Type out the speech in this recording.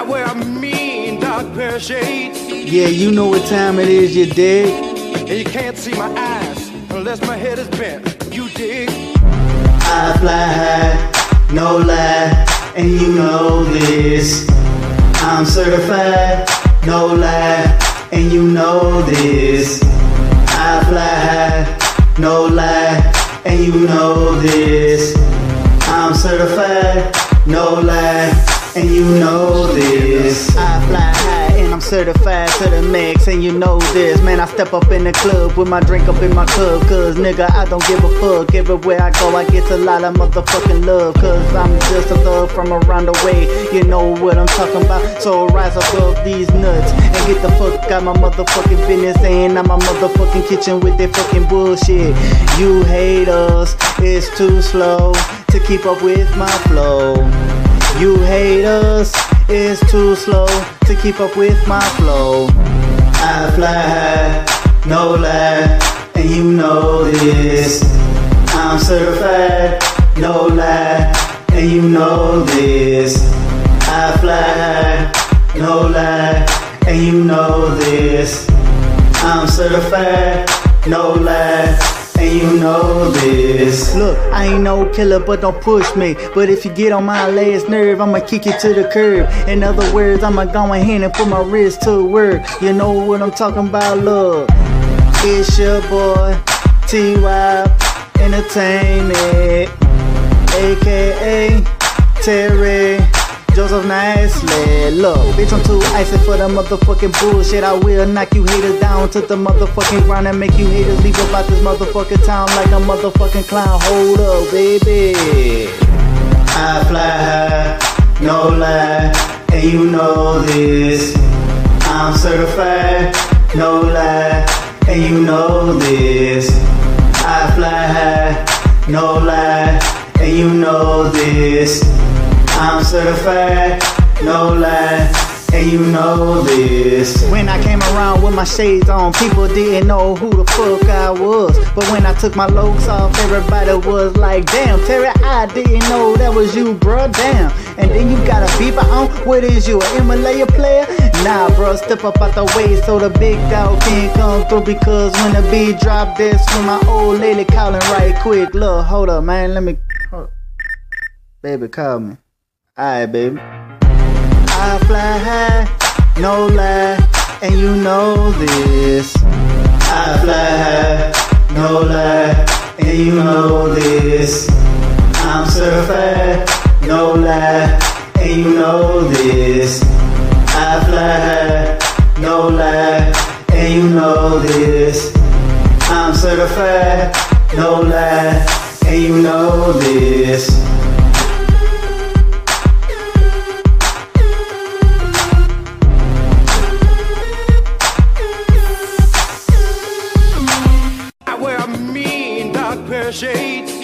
wear a mean dark pair of shades. Yeah, you know what time it is, you dig? And you can't see my eyes unless my head is bent. You dig? I fly high, no lie, and you know this. I'm certified, no lie, and you know this. I fly high, no lie, and you know this. I'm certified, no lie, and you know this. I fly high and I'm certified to the max, and you know this. Man, I step up in the club with my drink up in my cup, cause nigga, I don't give a fuck. Everywhere I go, I get a lot of motherfucking love, cause I'm just a thug from around the way. You know what I'm talking about, so rise above these nuts and get the fuck out my motherfucking business. And I'm my motherfucking kitchen with that fucking bullshit. You haters, it's too slow to keep up with my flow. You haters, it's too slow to keep up with my flow. I fly high, no lie, and you know this. I'm certified, no lie, and you know this. I fly high, no lie, and you know this. I'm certified, no lie, and you know this. Look, I ain't no killer, but don't push me. But if you get on my last nerve, I'ma kick you to the curb. In other words, I'ma go ahead and put my wrist to work. You know what I'm talking about, look. It's your boy, T.Y. Entertainment, a.k.a. Terry Joseph Nicely. Look, bitch, I'm too icy for the motherfucking bullshit. I will knock you haters down to the motherfucking ground and make you haters leave about this motherfucking town like a motherfucking clown. Hold up, baby. I fly high, no lie, and you know this. I'm certified, no lie, and you know this. I fly high, no lie, and you know this. I'm certified, no lie, and you know this. When I came around with my shades on, people didn't know who the fuck I was. But when I took my looks off, everybody was like, damn, Terry, I didn't know that was you, bruh, damn. And then you got a beeper on, what is you, an Himalaya player? Nah, bruh, step up out the way so the big dog can't come through. Because when the beat drop, that's when my old lady calling right quick. Look, hold up, man, let me, baby, call me. Alright, baby. I fly high, no lie, and you know this. I fly high, no lie, and you know this. I'm certified, no lie, and you know this. I fly high, no lie, and you know this. I'm certified, no lie, and you know this. I wear a mean dark pair of shades.